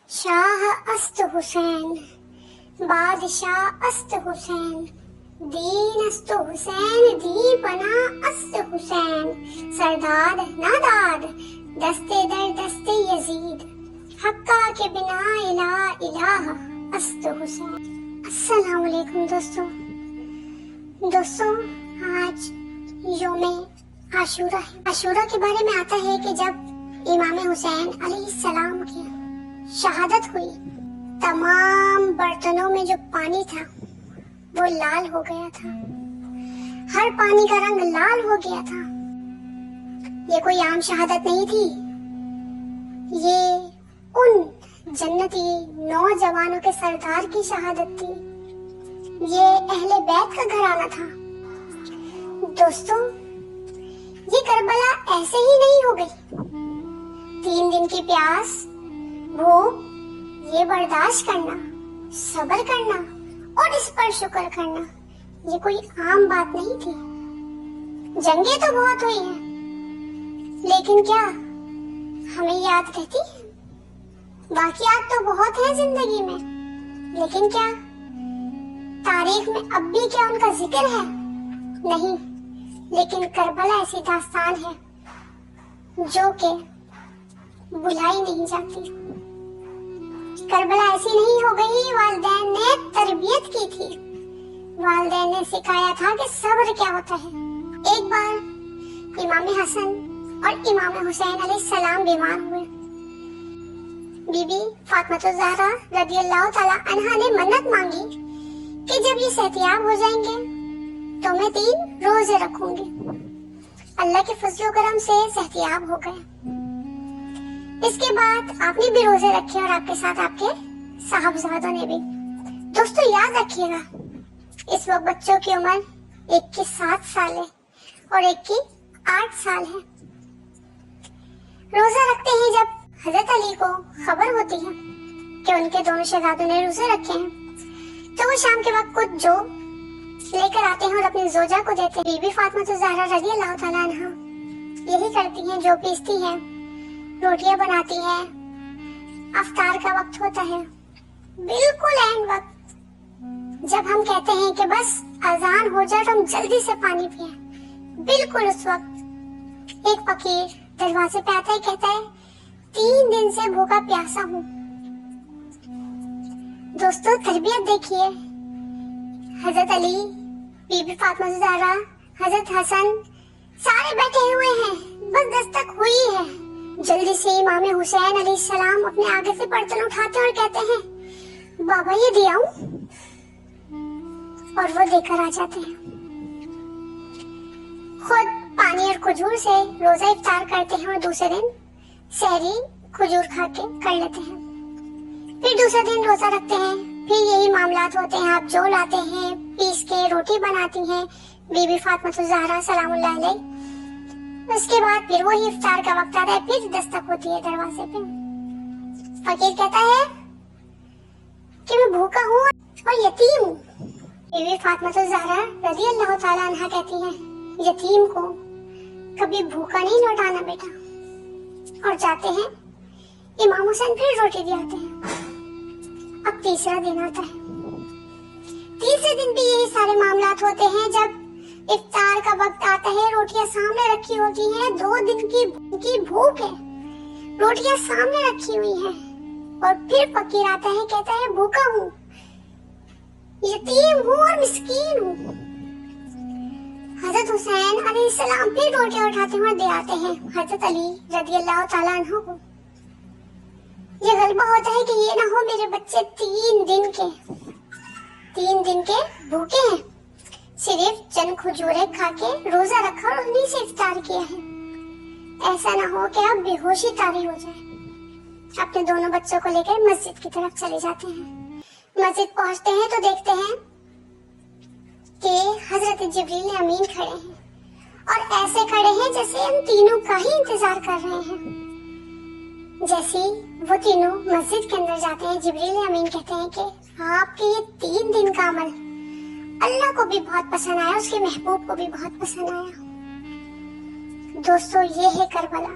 شاہ است حسین، بادشاہ است حسین، دین است حسین، دی پنا است حسین، سرداد ناداد دستے در دستے یزید، حقا کے بنا الہ الہ است حسین۔ السلام علیکم دوستوں، آج یوم عاشورہ ہے۔ عاشورہ کے بارے میں آتا ہے کہ جب امام حسین علیہ السلام کی شہادت ہوئی، تمام برتنوں میں جو پانی تھا وہ لال ہو گیا تھا، ہر پانی کا رنگ لال ہو گیا تھا۔ یہ کوئی عام شہادت نہیں تھی، یہ ان جنتی نوجوانوں کے سردار کی شہادت تھی، یہ اہل بیت کا گھرانہ تھا۔ دوستوں، یہ کربلا ایسے ہی نہیں ہو گئی۔ 3 دن کی پیاس، بھوک، یہ برداشت کرنا، صبر کرنا اور اس پر شکر کرنا، یہ کوئی عام بات نہیں تھی۔ جنگیں تو بہت ہوئی ہیں، لیکن کیا ہمیں یاد رہتی ہے؟ واقعات تو بہت ہیں زندگی میں، لیکن کیا تاریخ میں اب بھی کیا ان کا ذکر ہے؟ نہیں، لیکن کربلا ایسی داستان ہے جو کہ بھلائی نہیں جاتی۔ کربلا ایسی نہیں ہو گئی، والدین نے تربیت کی تھی، والدین نے سکھایا تھا کہ صبر کیا ہوتا ہے۔ ایک بار امام حسن اور امام حسین علیہ السلام بیمار ہوئے۔ بی بی فاطمہ الزہرا رضی اللہ تعالی عنہا نے منت مانگی کہ جب یہ صحتیاب ہو جائیں گے تو میں 3 روزے رکھوں گی۔ اللہ کے فضل و کرم سے صحتیاب ہو گئے۔ اس کے بعد آپ نے بھی روزے رکھے اور آپ کے ساتھ آپ کے صاحبزادوں نے بھی۔ دوستو یاد رکھیے گا، اس وقت بچوں کی عمر ایک کی 7 سال ہے اور ایک کی 8 سال ہے۔ روزہ رکھتے ہیں جب حضرت علی کو خبر ہوتی ہے کہ ان کے دونوں شہزادوں نے روزے رکھے ہیں، تو وہ شام کے وقت کچھ جو لے کر آتے ہیں اور اپنی زوجہ کو دیتے ہیں۔ بی بی فاطمہ الزہرا رضی اللہ تعالیٰ عنہا یہی کرتی ہیں، جو پیستی ہیں، روٹیاں بناتی ہیں۔ افطار کا وقت ہوتا ہے، بالکل اینڈ وقت، جب ہم کہتے ہیں کہ بس اذان ہو جائے تو ہم جلدی سے پانی پئیں، بالکل اس وقت ایک فقیر دروازے پہ آتا ہے، کہتا ہے 3 دن سے بھوکا پیاسا ہوں۔ دوستو تربیت دیکھیے، حضرت علی، بی بی فاطمہ الزہرا، حضرت حسن سارے بیٹھے ہوئے ہیں، بس دستک ہوئی ہے، جلدی سے امام حسین علیہ السلام اپنے آگے سے برتن اٹھاتے اور کہتے ہیں بابا یہ دے آؤں، اور وہ دے کر آ جاتے ہیں۔ خود پانی اور کھجور سے روزہ افطار کرتے ہیں اور دوسرے دن سحری کھجور کھا کے کر لیتے ہیں، پھر دوسرے دن روزہ رکھتے ہیں، پھر یہی معاملات ہوتے ہیں۔ آپ جو لاتے ہیں، پیس کے روٹی بناتی ہیں بی بی فاطمہ الزہرا سلام اللہ علیہ۔ اس کے بعد پھر وہی افطار کا وقت آتا ہے، پھر دستک ہوتی ہے دروازے پہ۔ فقیر کہتا ہے کہ میں بھوکا ہوں اور یتیم ہوں۔ بی بی فاطمہ الزہرا رضی اللہ تعالیٰ عنہا کہتی ہیں یتیم کو کبھی بھوکا نہیں لوٹانا بیٹا، اور جاتے ہیں۔ امام حسین پھر روٹی دے آتے ہیں۔ اب تیسرا دن آتا ہے، تیسرے دن بھی یہی سارے معاملات ہوتے ہیں۔ جب افطار کا وقت آتا ہے، روٹیاں سامنے رکھی ہوتی ہیں، 2 دن کی بھوک ہے، روٹیاں سامنے رکھی ہوئی ہیں، اور پھر فقیر آتا ہے، کہتا ہے بھوکا ہوں، یتیم ہوں اور مسکین ہوں۔ حضرت حسین علیہ السلام پھر روٹیاں اٹھاتے ہیں اور دے آتے ہیں حضرت علی رضی اللہ تعالیٰ عنہ کو۔ یہ غلبہ ہوتا ہے کہ یہ نہ ہو میرے بچے 3 دن کے بھوکے ہیں، صرف چند کھجورے کھا کے روزہ رکھا اور انہیں سے افطار کیا ہے۔ ایسا نہ ہو کہ اب بے ہوشی طاری ہو جائے۔ اپنے دونوں بچوں کو لے کر مسجد کی طرف چلے جاتے ہیں۔ مسجد پہنچتے ہیں تو دیکھتے ہیں کہ حضرت جبریل امین کھڑے ہیں، اور ایسے کھڑے ہیں جیسے ان تینوں کا ہی انتظار کر رہے ہیں۔ جیسے وہ تینوں مسجد کے اندر جاتے ہیں، جبریل امین کہتے ہیں کہ آپ کے یہ 3 دن کا عمل اللہ کو بھی بہت پسند آیا، اس کے محبوب کو بھی بہت پسند آیا۔ دوستو یہ ہے کربلا۔